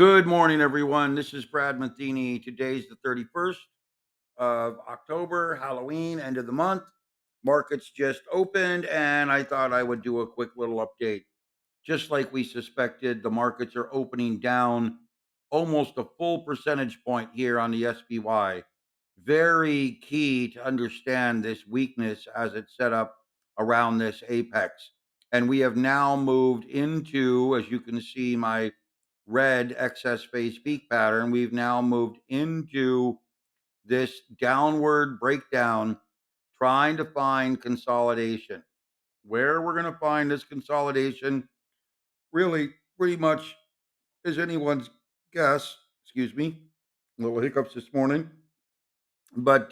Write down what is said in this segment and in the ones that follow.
Good morning, everyone. This is Brad Matheny. Today's the 31st of October, Halloween, end of the month. Markets just opened, and I thought I would do a quick little update. Just like we suspected, the markets are opening down almost a full percentage point here on the SPY. Very key to understand this weakness as it's set up around this apex. And we have now moved into, as you can see, my red excess phase peak pattern. We've now moved into this downward breakdown, trying to find consolidation. Where we're going to find this consolidation really pretty much is anyone's guess. Excuse me, little hiccups this morning. But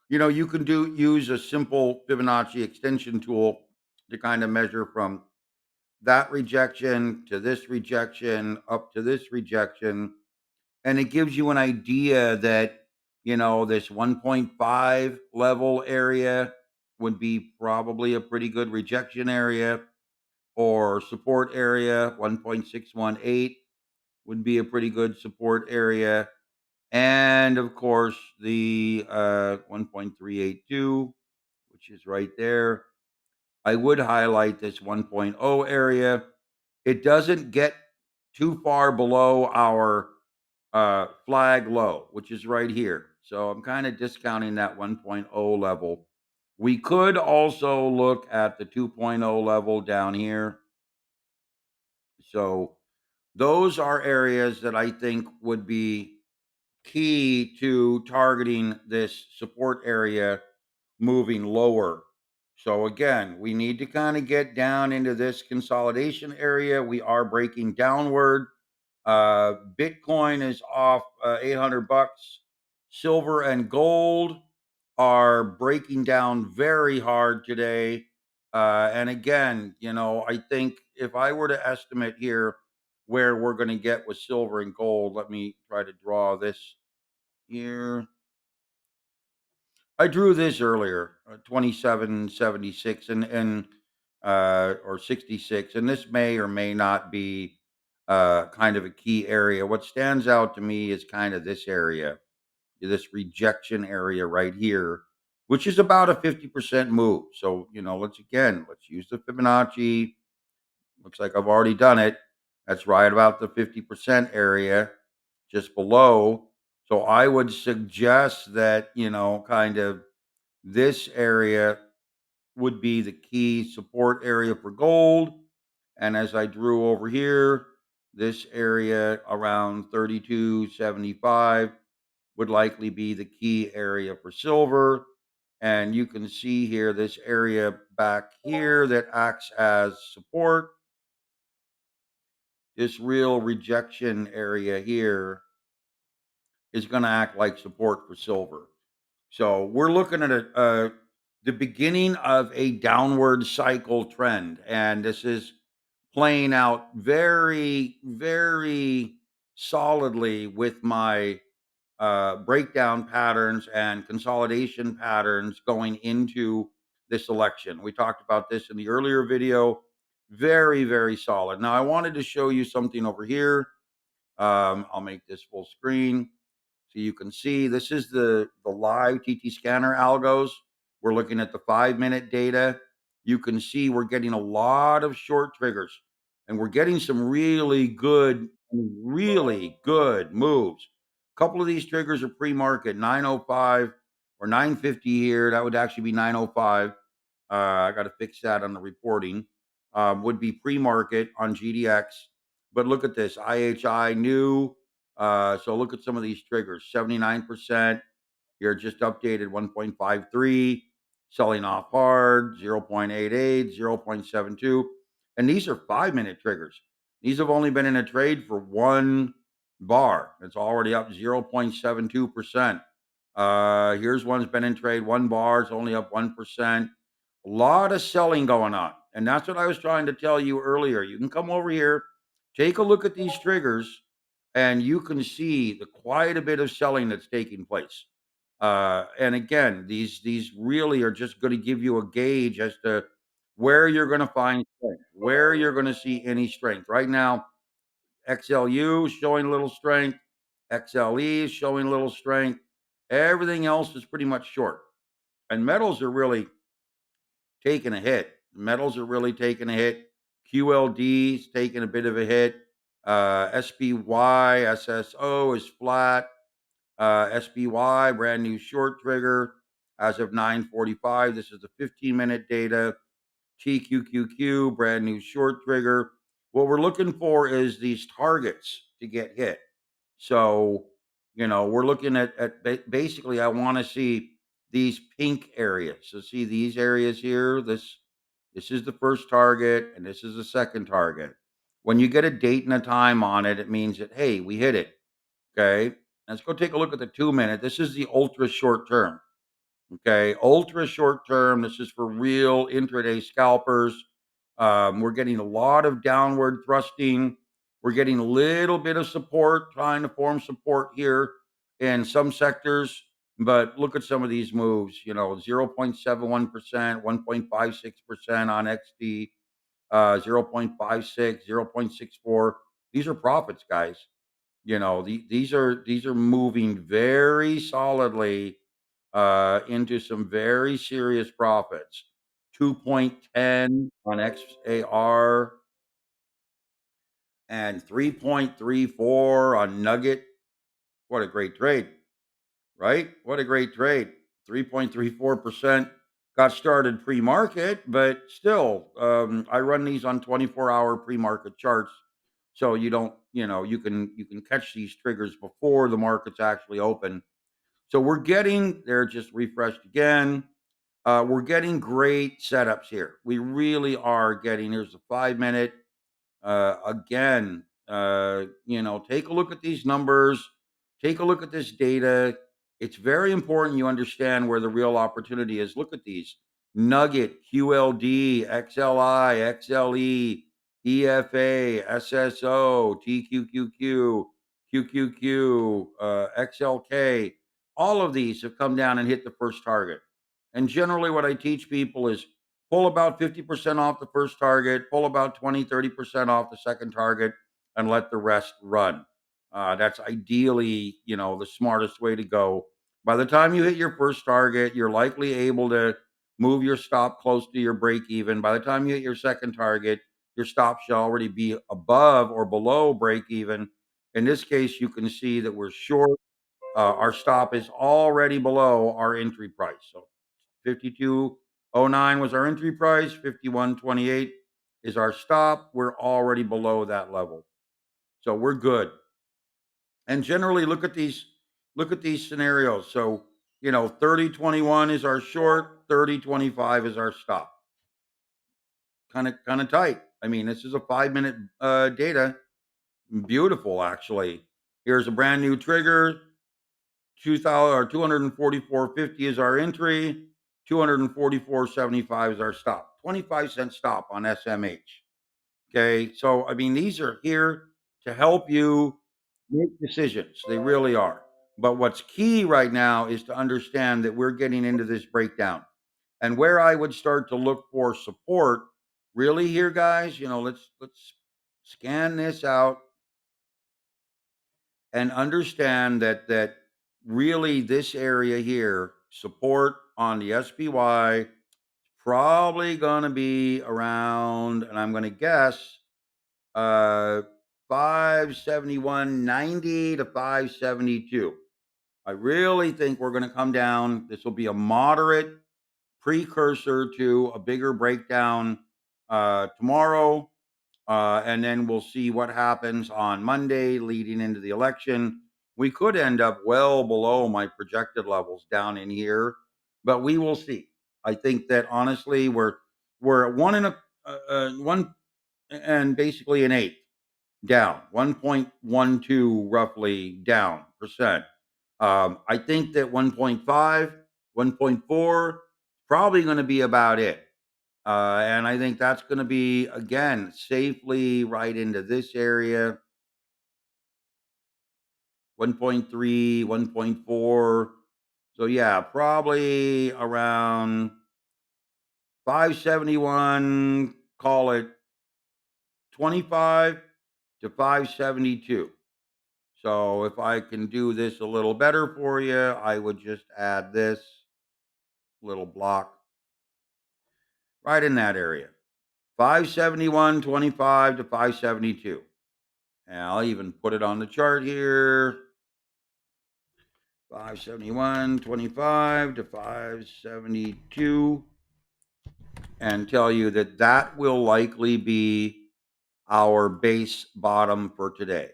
you can do use a simple Fibonacci extension tool to kind of measure from that rejection to this rejection up to this rejection. And it gives you an idea that, this 1.5 level area would be probably a pretty good rejection area, or support area. 1.618 would be a pretty good support area. And of course, the 1.382, which is right there. I would highlight this 1.0 area. It doesn't get too far below our flag low, which is right here. So I'm kind of discounting that 1.0 level. We could also look at the 2.0 level down here. So those are areas that I think would be key to targeting this support area moving lower. So again, we need to kind of get down into this consolidation area. We are breaking downward. Bitcoin is off 800 bucks. Silver and gold are breaking down very hard today. And again, I think if I were to estimate here where we're going to get with silver and gold, let me try to draw this here. I drew this earlier, 2776 and or 66, and this may or may not be kind of a key area. What stands out to me is kind of this area, this rejection area right here, which is about a 50% move. So, let's use the Fibonacci. Looks like I've already done it. That's right about the 50% area just below. So I would suggest that, kind of this area would be the key support area for gold. And as I drew over here, this area around 32.75 would likely be the key area for silver. And you can see here this area back here that acts as support. This real rejection area here is going to act like support for silver. So we're looking at the beginning of a downward cycle trend, and this is playing out very, very solidly with my breakdown patterns and consolidation patterns going into this election. We talked about this in the earlier video. Very, very solid. Now, I wanted to show you something over here. I'll make this full screen. So you can see this is the live TT scanner algos. We're looking at the 5-minute data. You can see we're getting a lot of short triggers, and we're getting some really good moves. A couple of these triggers are pre-market, 905 or 950 here. That would actually be 905. I got to fix that on the reporting. Would be pre-market on GDX. But look at this, IHI new. So look at some of these triggers, 79%. You're just updated 1.53, selling off hard, 0.88, 0.72. And these are 5-minute triggers. These have only been in a trade for one bar. It's already up 0.72%. Here's one's been in trade one bar, it's only up 1%. A lot of selling going on. And that's what I was trying to tell you earlier. You can come over here, take a look at these triggers, and you can see the quite a bit of selling that's taking place. And again, these really are just going to give you a gauge as to where you're going to find strength, where you're going to see any strength. Right now, XLU is showing a little strength. XLE is showing a little strength. Everything else is pretty much short. And metals are really taking a hit. Metals are really taking a hit. QLD is taking a bit of a hit. SPY, SSO is flat. SPY, brand new short trigger as of 9:45. This is the 15-minute data. TQQQ, brand new short trigger. What we're looking for is these targets to get hit. So, we're looking at basically, I want to see these pink areas. So, see these areas here. This is the first target, and this is the second target. When you get a date and a time on it, it means that hey, we hit it. Okay, let's go take a look at the 2 minute. This is the ultra short term. Okay, ultra short term. This is for real intraday scalpers. We're getting a lot of downward thrusting. We're getting a little bit of support, trying to form support here in some sectors. But look at some of these moves. 0.71%, 1.56% on XD, 0.56, 0.64. These are profits, guys. These are moving very solidly into some very serious profits. 2.10 on XAR and 3.34 on Nugget. What a great trade, right? What a great trade. 3.34% got started pre-market, but still, I run these on 24-hour pre-market charts. So you don't, you can catch these triggers before the markets actually open. So we're getting they're just refreshed again. We're getting great setups here. We really are getting. Here's a 5 minute. Again, take a look at these numbers. Take a look at this data. It's very important you understand where the real opportunity is. Look at these: Nugget, QLD, XLI, XLE, EFA, SSO, TQQQ, QQQ, XLK. All of these have come down and hit the first target. And generally, what I teach people is pull about 50% off the first target, pull about 20, 30% off the second target, and let the rest run. That's ideally, the smartest way to go. By the time you hit your first target, you're likely able to move your stop close to your break even. By the time you hit your second target, your stop should already be above or below break even. In this case, you can see that we're short. Our stop is already below our entry price. So 52.09 was our entry price, 51.28 is our stop. We're already below that level. So we're good. And generally look at these scenarios. So, 30.21 is our short, 30.25 is our stop. Kind of tight. I mean, this is a 5 minute data. Beautiful, actually. Here's a brand new trigger. 2000 or 244.50 is our entry, 244.75 is our stop. 25-cent stop on SMH. Okay. So I mean, these are here to help you make decisions. They really are. But what's key right now is to understand that we're getting into this breakdown. And where I would start to look for support really here, guys, let's scan this out and understand that really this area here, support on the SPY, probably going to be around, and I'm going to guess, uh, 571.90 to 572. I really think we're going to come down. This will be a moderate precursor to a bigger breakdown tomorrow. And then we'll see what happens on Monday leading into the election. We could end up well below my projected levels down in here, but we will see. I think that honestly, we're at one and basically an eighth down, 1.12 roughly down percent. I think that 1.5, 1.4, probably going to be about it. And I think that's going to be, again, safely right into this area, 1.3, 1.4. So, yeah, probably around 571, call it 25. to 572. So if I can do this a little better for you, I would just add this little block right in that area. 571.25 to 572. And I'll even put it on the chart here. 571.25 to 572, and tell you that that will likely be our base bottom for today.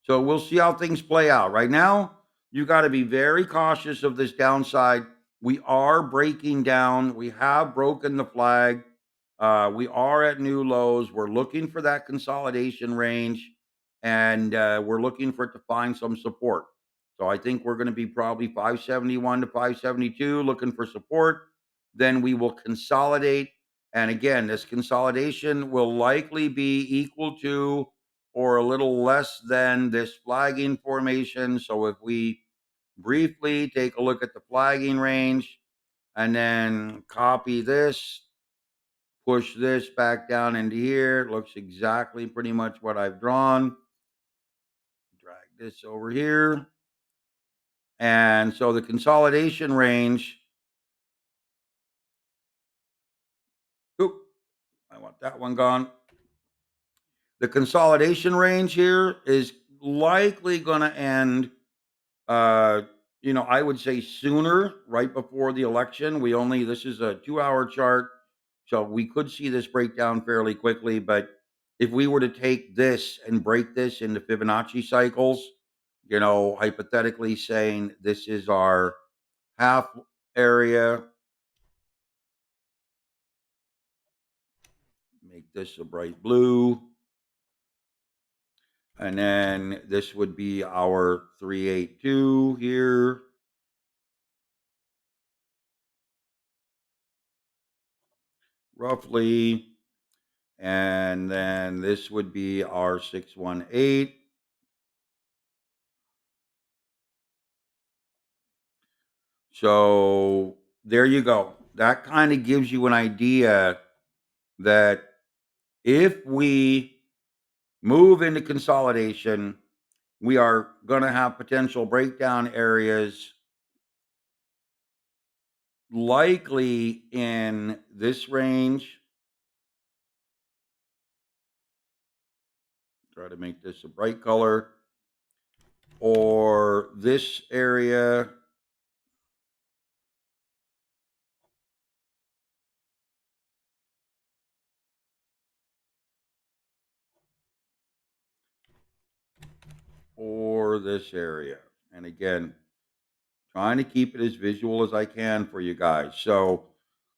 So we'll see how things play out. Right now, you got to be very cautious of this downside. We are breaking down. We have broken the flag. We are at new lows. We're looking for that consolidation range, and we're looking for it to find some support. So I think we're going to be probably 571 to 572 looking for support. Then we will consolidate. And again, this consolidation will likely be equal to or a little less than this flagging formation. So if we briefly take a look at the flagging range and then copy this, push this back down into here, it looks exactly pretty much what I've drawn. Drag this over here. And so the consolidation range, oop, I want that one gone. The consolidation range here is likely going to end, uh, I would say sooner, right before the election. This is a 2 hour chart, so we could see this breakdown fairly quickly. But if we were to take this and break this into Fibonacci cycles, hypothetically saying this is our half area, make this a bright blue. And then this would be our 382 here. Roughly. And then this would be our 618. So there you go. That kind of gives you an idea that if we move into consolidation, we are going to have potential breakdown areas likely in this range. Try to make this a bright color, or this area, or this area. And again, trying to keep it as visual as I can for you guys. So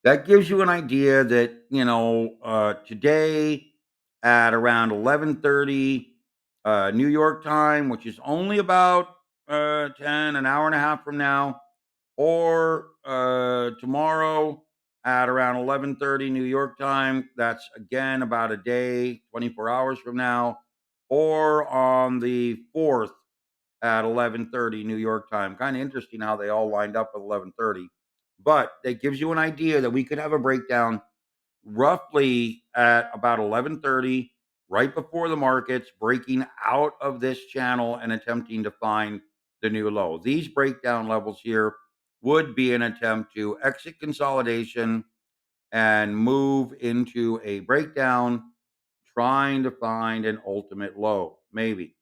that gives you an idea that, today at around 11:30 New York time, which is only about an hour and a half from now, or tomorrow at around 11:30 New York time, that's again about a day, 24 hours from now, or on the 4th at 11:30 New York time. Kind of interesting how they all lined up at 11:30. But that gives you an idea that we could have a breakdown roughly at about 11:30, right before the markets breaking out of this channel and attempting to find the new low. These breakdown levels here would be an attempt to exit consolidation and move into a breakdown, trying to find an ultimate low, maybe.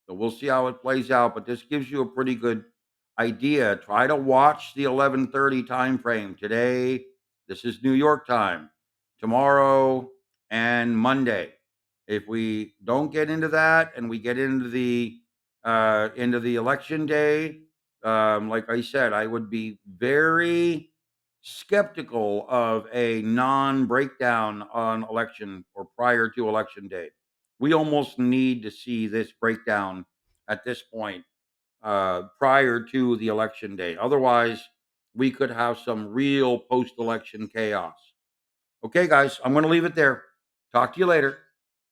So we'll see how it plays out, but this gives you a pretty good idea. Try to watch the 11:30 time frame today. This is New York time. Tomorrow and Monday. If we don't get into that and we get into the election day, like I said, I would be very skeptical of a non-breakdown on election or prior to election day. We almost need to see this breakdown at this point prior to the election day. Otherwise, we could have some real post election chaos. Okay, guys, I'm going to leave it there. Talk to you later.